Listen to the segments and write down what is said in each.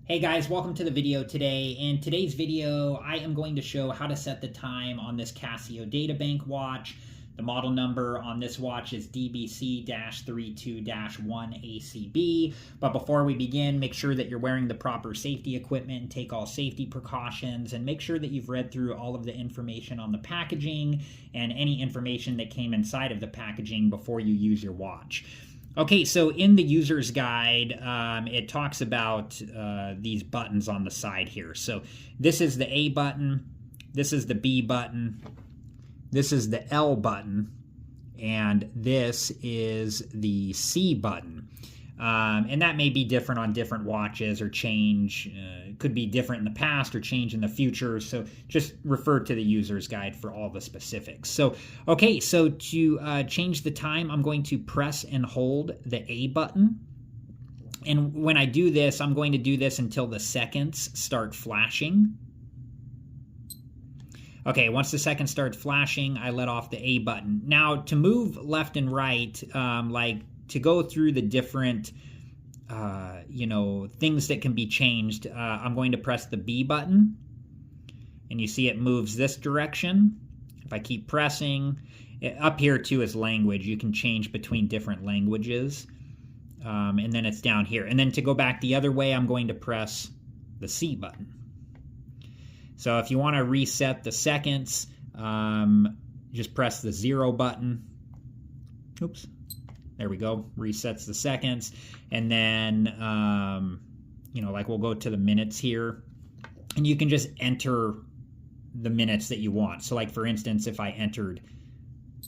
Hey guys, welcome to the video today. In today's video, I am going to show how to set the time on this Casio databank watch. The model number on this watch is DBC-32-1ACB. But before we begin, make sure that you're wearing the proper safety equipment and take all safety precautions, and make sure that you've read through all of the information on the packaging and any information that came inside of the packaging before you use your watch. Okay, so in the user's guide, it talks about these buttons on the side here. So this is the A button, this is the B button, this is the L button, and this is the C button. And that may be different on different watches or change. It could be different in the past or change in the future. So just refer to the user's guide for all the specifics. So, okay, so to change the time, I'm going to press and hold the A button. And when I do this, I'm going to do this until the seconds start flashing. Okay, once the seconds start flashing, I let off the A button. Now, to move left and right, to go through the different, things that can be changed, I'm going to press the B button, and you see it moves this direction. If I keep pressing, up here too is language. You can change between different languages, and then it's down here. And then to go back the other way, I'm going to press the C button. So if you want to reset the seconds, just press the 0 button. Oops. There we go, resets the seconds. And then, we'll go to the minutes here. And you can just enter the minutes that you want. So like, for instance, if I entered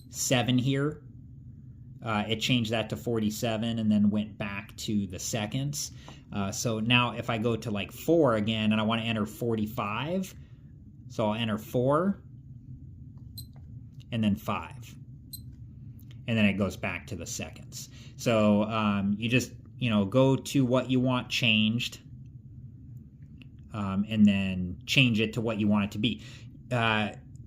7 here, it changed that to 47 and then went back to the seconds. So now if I go to like 4 again and I want to enter 45, so I'll enter 4 and then 5. And then it goes back to the seconds. So you just, go to what you want changed, and then change it to what you want it to be.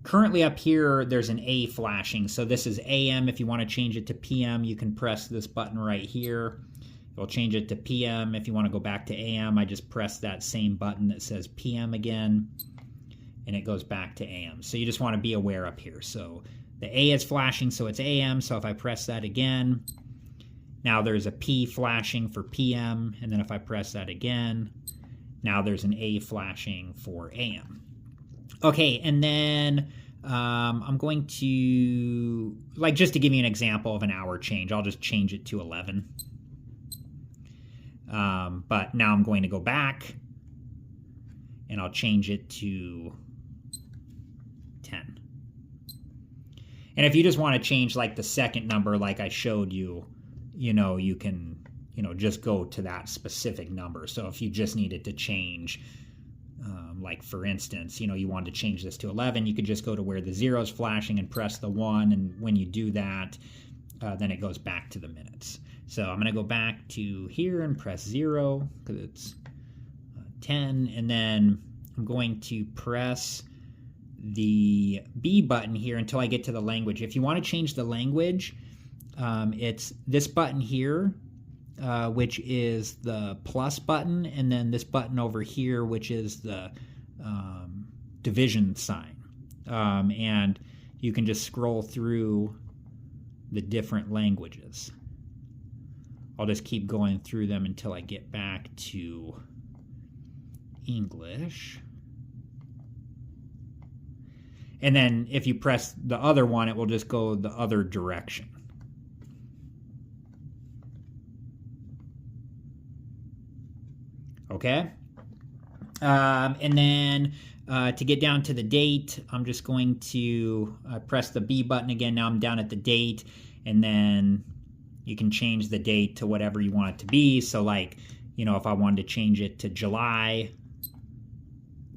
Currently up here, there's an A flashing. So this is AM. If you want to change it to PM, you can press this button right here. It'll change it to PM. If you want to go back to AM, I just press that same button that says PM again, and it goes back to AM. So you just want to be aware up here. So the A is flashing, so it's AM. So if I press that again, now there's a P flashing for PM. And then if I press that again, now there's an A flashing for AM. Okay, and then I'm going to, just to give you an example of an hour change, I'll just change it to 11. But now I'm going to go back, and I'll change it to 10. And if you just want to change the second number like I showed you, you can, just go to that specific number. So if you just needed to change, for instance, you wanted to change this to 11, you could just go to where the 0 is flashing and press the 1. And when you do that, then it goes back to the minutes. So I'm going to go back to here and press 0 because it's 10. And then I'm going to press the B button here until I get to the language. If you want to change the language, it's this button here, which is the plus button, and then this button over here, which is the division sign. And you can just scroll through the different languages. I'll just keep going through them until I get back to English. And then if you press the other one, it will just go the other direction. Okay? And then to get down to the date, I'm just going to press the B button again. Now I'm down at the date, and then you can change the date to whatever you want it to be. So if I wanted to change it to July,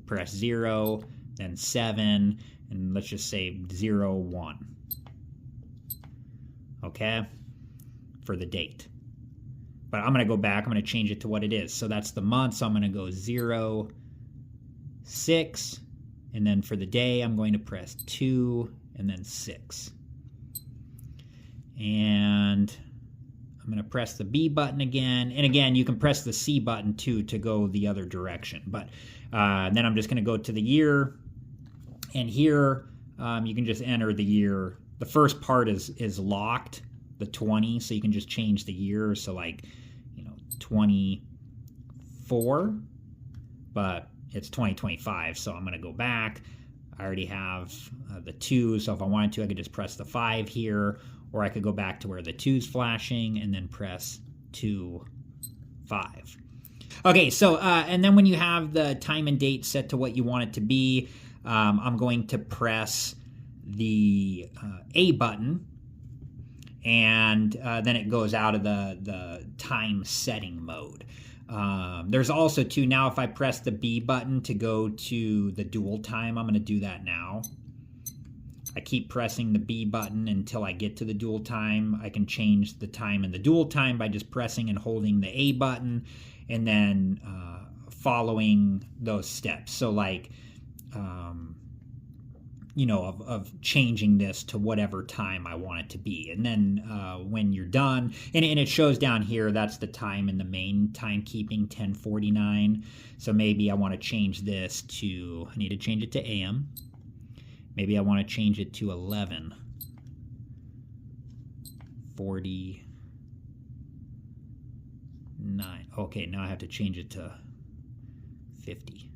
press 0, then 7, and let's just say 01. Okay? For the date. But I'm going to go back. I'm going to change it to what it is. So that's the month. So I'm going to go 06. And then for the day, I'm going to press 2 and then 6. And I'm going to press the B button again. And again, you can press the C button too to go the other direction. But then I'm just going to go to the year. And here you can just enter the year. The first part is locked, the 20. So you can just change the year. So like, 24. But it's 2025. So I'm going to go back. I already have the 2. So if I wanted to, I could just press the 5 here. Or I could go back to where the 2's flashing and then press 2, 5. Okay, so and then when you have the time and date set to what you want it to be, I'm going to press the A button, and then it goes out of the time setting mode. There's also too, now if I press the B button to go to the dual time, I'm going to do that now. I keep pressing the B button until I get to the dual time. I can change the time in the dual time by just pressing and holding the A button and then following those steps. So like, of changing this to whatever time I want it to be. And then when you're done, and it shows down here, that's the time in the main timekeeping, 10:49. So maybe I want to change this to, I need to change it to AM. Maybe I want to change it to 11:49. Okay, now I have to change it to 50.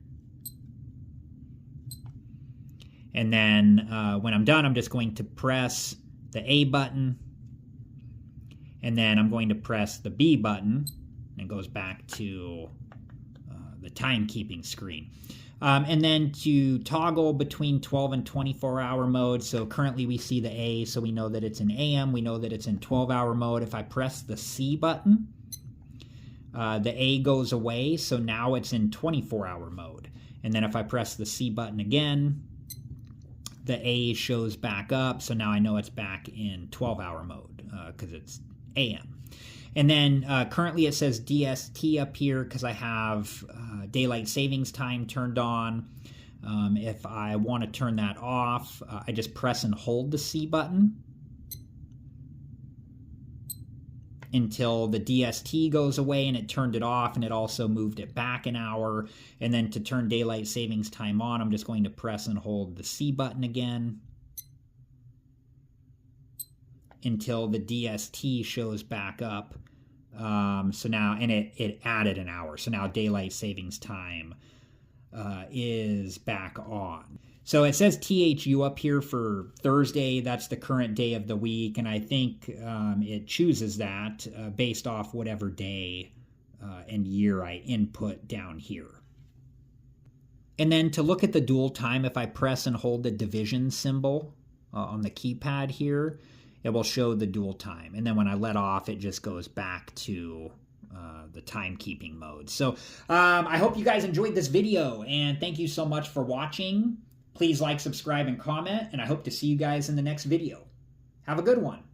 And then when I'm done, I'm just going to press the A button. And then I'm going to press the B button. And it goes back to the timekeeping screen. And then to toggle between 12 and 24-hour mode. So currently we see the A, so we know that it's in AM. We know that it's in 12-hour mode. If I press the C button, the A goes away, so now it's in 24-hour mode. And then if I press the C button again, the A shows back up, so now I know it's back in 12-hour mode because it's AM. And then currently it says DST up here because I have daylight savings time turned on. If I want to turn that off, I just press and hold the C button until the DST goes away, and it turned it off, and it also moved it back an hour. And then to turn daylight savings time on, I'm just going to press and hold the C button again until the DST shows back up. So now, and it added an hour. So now daylight savings time is back on. So it says THU up here for Thursday. That's the current day of the week. And I think it chooses that based off whatever day and year I input down here. And then to look at the dual time, if I press and hold the division symbol on the keypad here, it will show the dual time. And then when I let off, it just goes back to the timekeeping mode. So I hope you guys enjoyed this video, and thank you so much for watching. Please like, subscribe, and comment, and I hope to see you guys in the next video. Have a good one.